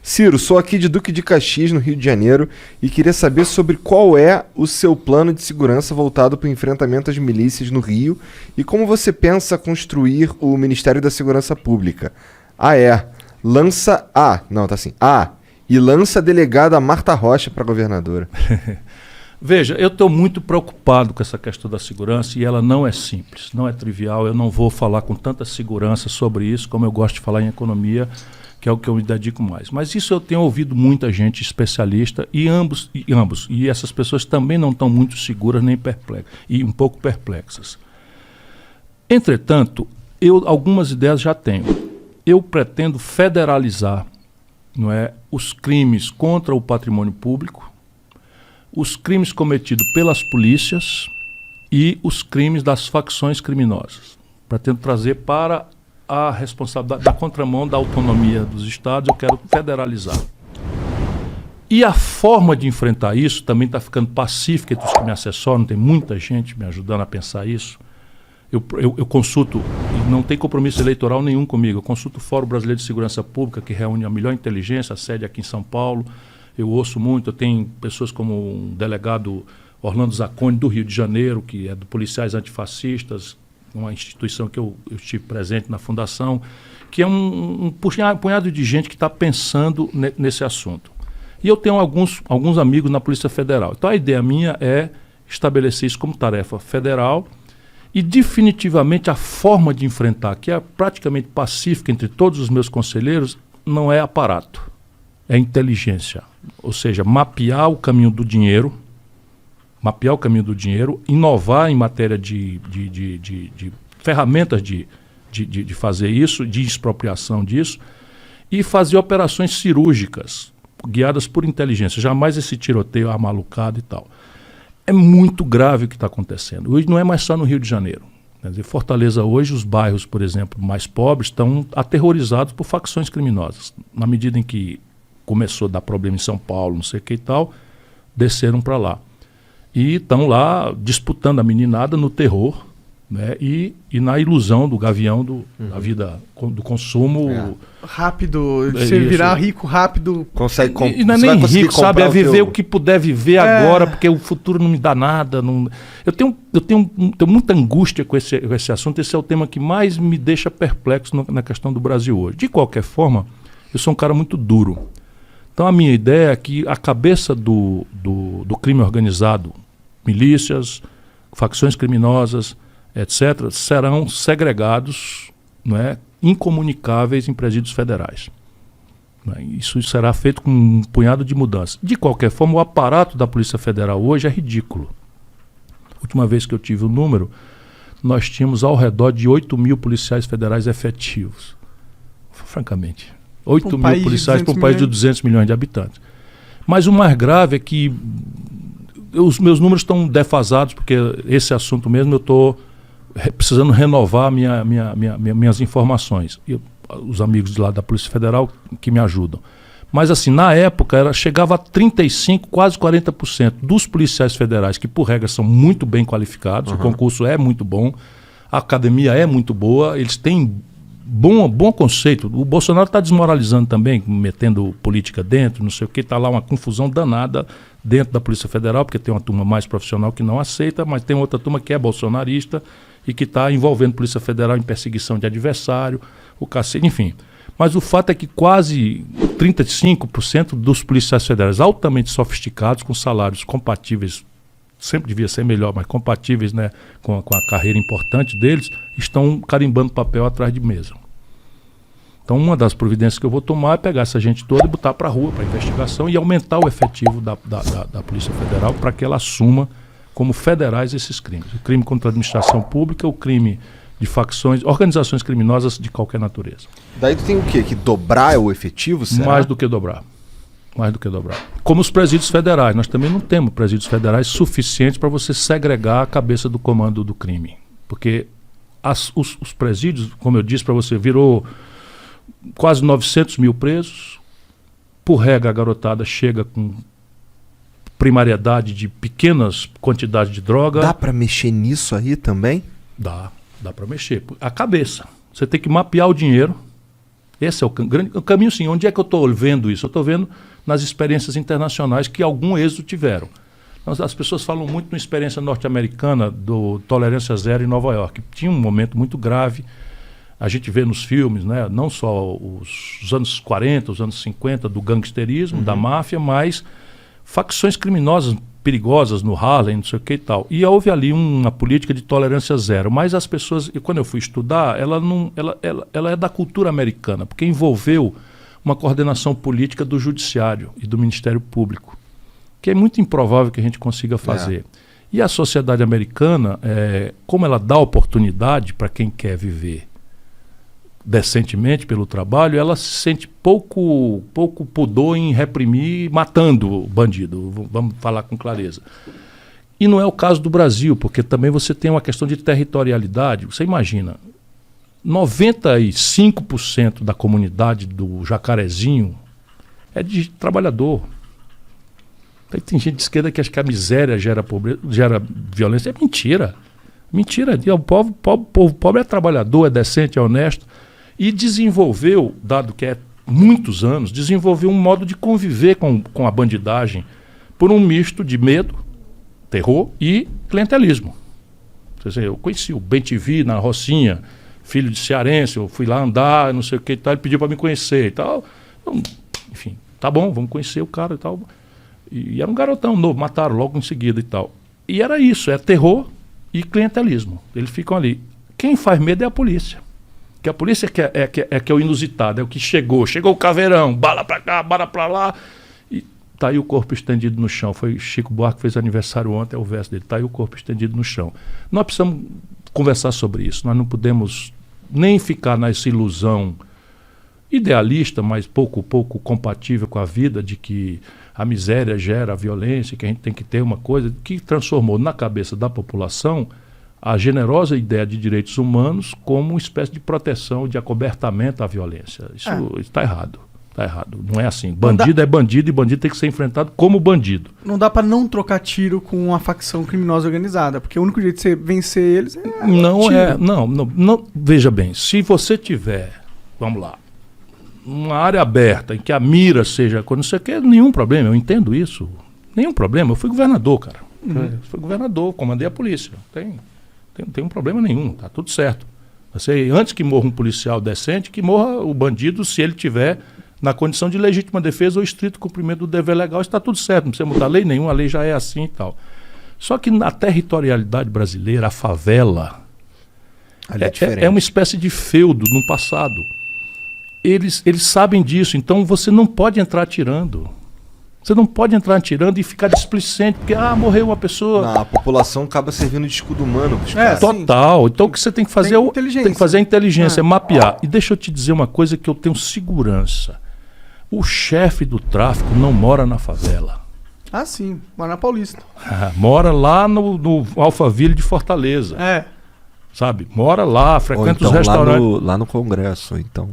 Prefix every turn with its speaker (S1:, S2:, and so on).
S1: Ciro, sou aqui de Duque de Caxias, no Rio de Janeiro, e queria saber sobre qual é o seu plano de segurança voltado para o enfrentamento às milícias no Rio e como você pensa construir o Ministério da Segurança Pública. E lança a delegada Marta Rocha para governadora.
S2: Veja, eu estou muito preocupado com essa questão da segurança e ela não é simples, não é trivial. Eu não vou falar com tanta segurança sobre isso como eu gosto de falar em economia, que é o que eu me dedico mais. Mas isso eu tenho ouvido muita gente especialista e essas pessoas também não estão muito seguras nem perplexas, e um pouco perplexas. Entretanto, algumas ideias já tenho. Eu pretendo federalizar, não é, os crimes contra o patrimônio público, os crimes cometidos pelas polícias e os crimes das facções criminosas. Pretendo trazer para a responsabilidade da contramão da autonomia dos estados, eu quero federalizar. E a forma de enfrentar isso também está ficando pacífica entre os que me assessoram, tem muita gente me ajudando a pensar isso. Eu consulto, e não tem compromisso eleitoral nenhum comigo, eu consulto o Fórum Brasileiro de Segurança Pública, que reúne a melhor inteligência, a sede aqui em São Paulo. Eu ouço muito, eu tenho pessoas como o delegado Orlando Zacconi, do Rio de Janeiro, que é do Policiais Antifascistas, uma instituição que eu estive presente na fundação, que é um punhado de gente que está pensando nesse assunto. E eu tenho alguns amigos na Polícia Federal. Então a ideia minha é estabelecer isso como tarefa federal e definitivamente a forma de enfrentar, que é praticamente pacífica entre todos os meus conselheiros, não é aparato, é inteligência. Ou seja, mapear o caminho do dinheiro, inovar em matéria de ferramentas de fazer isso, de expropriação disso, e fazer operações cirúrgicas, guiadas por inteligência. Jamais esse tiroteio amalucado e tal. É muito grave o que está acontecendo. Hoje não é mais só no Rio de Janeiro. Quer dizer, Fortaleza hoje, os bairros, por exemplo, mais pobres, estão aterrorizados por facções criminosas. Na medida em que começou a dar problema em São Paulo, não sei o que e tal, desceram para lá. E estão lá disputando a meninada no terror, né, e na ilusão do gavião da vida do consumo.
S3: Rápido, você virar rico rápido.
S1: Consegue
S2: e não é nem rico, sabe? É viver o que puder viver agora, porque o futuro não me dá nada. Não... Eu tenho muita angústia com esse assunto. Esse é o tema que mais me deixa perplexo na questão do Brasil hoje. De qualquer forma, eu sou um cara muito duro. Então a minha ideia é que a cabeça do crime organizado, milícias, facções criminosas, etc., serão segregados, não é, incomunicáveis em presídios federais. Isso será feito com um punhado de mudanças. De qualquer forma, o aparato da Polícia Federal hoje é ridículo. A última vez que eu tive o número, nós tínhamos ao redor de 8 mil policiais federais efetivos. Francamente. 8 mil policiais para um país de 200 milhões de habitantes. Mas o mais grave é que os meus números estão defasados, porque esse assunto mesmo eu estou precisando renovar minhas informações. E os amigos de lá da Polícia Federal que me ajudam. Mas assim, na época chegava a 35%, quase 40% dos policiais federais, que por regra são muito bem qualificados, o concurso é muito bom, a academia é muito boa, eles têm bom conceito. O Bolsonaro está desmoralizando também, metendo política dentro, não sei o que, está lá uma confusão danada dentro da Polícia Federal, porque tem uma turma mais profissional que não aceita, mas tem outra turma que é bolsonarista e que está envolvendo a Polícia Federal em perseguição de adversário, o cacete, enfim. Mas o fato é que quase 35% dos policiais federais altamente sofisticados, com salários compatíveis, sempre devia ser melhor, mas compatíveis, né, com a carreira importante deles, estão carimbando papel atrás de mesa. Então uma das providências que eu vou tomar é pegar essa gente toda e botar para a rua, para investigação, e aumentar o efetivo da Polícia Federal para que ela assuma como federais esses crimes. O crime contra a administração pública, o crime de facções, organizações criminosas de qualquer natureza.
S1: Daí tu tem o quê? Que dobrar o efetivo? Será?
S2: Mais do que dobrar. Mais do que dobrar. Como os presídios federais. Nós também não temos presídios federais suficientes para você segregar a cabeça do comando do crime. Porque os presídios, como eu disse para você, virou quase 900 mil presos. Por regra, a garotada chega com primariedade de pequenas quantidades de droga.
S1: Dá para mexer nisso aí também?
S2: Dá para mexer. A cabeça. Você tem que mapear o dinheiro, Esse é o caminho, sim. Onde é que eu estou vendo isso? Eu estou vendo nas experiências internacionais que algum êxito tiveram. As pessoas falam muito na experiência norte-americana do Tolerância Zero em Nova York. Tinha um momento muito grave. A gente vê nos filmes, né, não só os anos 40, os anos 50, do gangsterismo, da máfia, mas facções criminosas perigosas no Harlem, não sei o que e tal. E houve ali uma política de tolerância zero. Mas as pessoas, e quando eu fui estudar, ela é da cultura americana, porque envolveu uma coordenação política do Judiciário e do Ministério Público, que é muito improvável que a gente consiga fazer. E a sociedade americana, como ela dá oportunidade para quem quer viver decentemente pelo trabalho, ela se sente pouco pudor em reprimir matando o bandido, vamos falar com clareza. E não é o caso do Brasil, porque também você tem uma questão de territorialidade. Você imagina, 95% da comunidade do Jacarezinho é de trabalhador. Tem gente de esquerda que acha que a miséria gera pobreza, gera violência. É mentira. Mentira. O povo pobre é trabalhador, é decente, é honesto. E desenvolveu, dado que é muitos anos, desenvolveu um modo de conviver com a bandidagem por um misto de medo, terror e clientelismo. Quer dizer, eu conheci o Bem-TV na Rocinha, filho de cearense, eu fui lá andar, não sei o que e tal, ele pediu para me conhecer e tal. Então, enfim, tá bom, vamos conhecer o cara e tal. E era um garotão novo, mataram logo em seguida e tal. E era isso, é terror e clientelismo. Eles ficam ali. Quem faz medo é a polícia. Que a polícia que é o inusitado, é o que chegou o caveirão, bala pra cá, bala pra lá, e tá aí o corpo estendido no chão. Foi Chico Buarque que fez aniversário ontem, é o verso dele, tá aí o corpo estendido no chão. Nós precisamos conversar sobre isso, nós não podemos nem ficar nessa ilusão idealista, mas pouco compatível com a vida, de que a miséria gera a violência, que a gente tem que ter uma coisa que transformou na cabeça da população a generosa ideia de direitos humanos como uma espécie de proteção, de acobertamento à violência. Isso está errado. Está errado. Não é assim. Bandido é bandido e bandido tem que ser enfrentado como bandido.
S3: Não dá para não trocar tiro com uma facção criminosa organizada, porque o único jeito de você vencer eles é
S2: Não, veja bem, se você tiver, vamos lá, uma área aberta em que a mira seja, quando você quer, nenhum problema, eu entendo isso. Nenhum problema. Eu fui governador, cara. Fui governador, comandei a polícia. Não tem um problema nenhum, tá tudo certo. Antes que morra um policial decente, que morra o bandido, se ele tiver na condição de legítima defesa ou estrito cumprimento do dever legal, está tudo certo, não precisa mudar lei nenhuma, a lei já é assim e tal. Só que na territorialidade brasileira, a favela é uma espécie de feudo no passado. Eles sabem disso, então você não pode entrar atirando. Você não pode entrar atirando e ficar displicente, porque morreu uma pessoa.
S1: Não, a população acaba servindo de escudo humano.
S2: Total. Então o que você tem que fazer tem que fazer a inteligência, mapear. E deixa eu te dizer uma coisa que eu tenho segurança. O chefe do tráfico não mora na favela.
S3: Ah, sim. Mora na Paulista.
S2: Mora lá no Alphaville de Fortaleza. Sabe? Mora lá, frequenta os restaurantes.
S1: Lá no Congresso, então.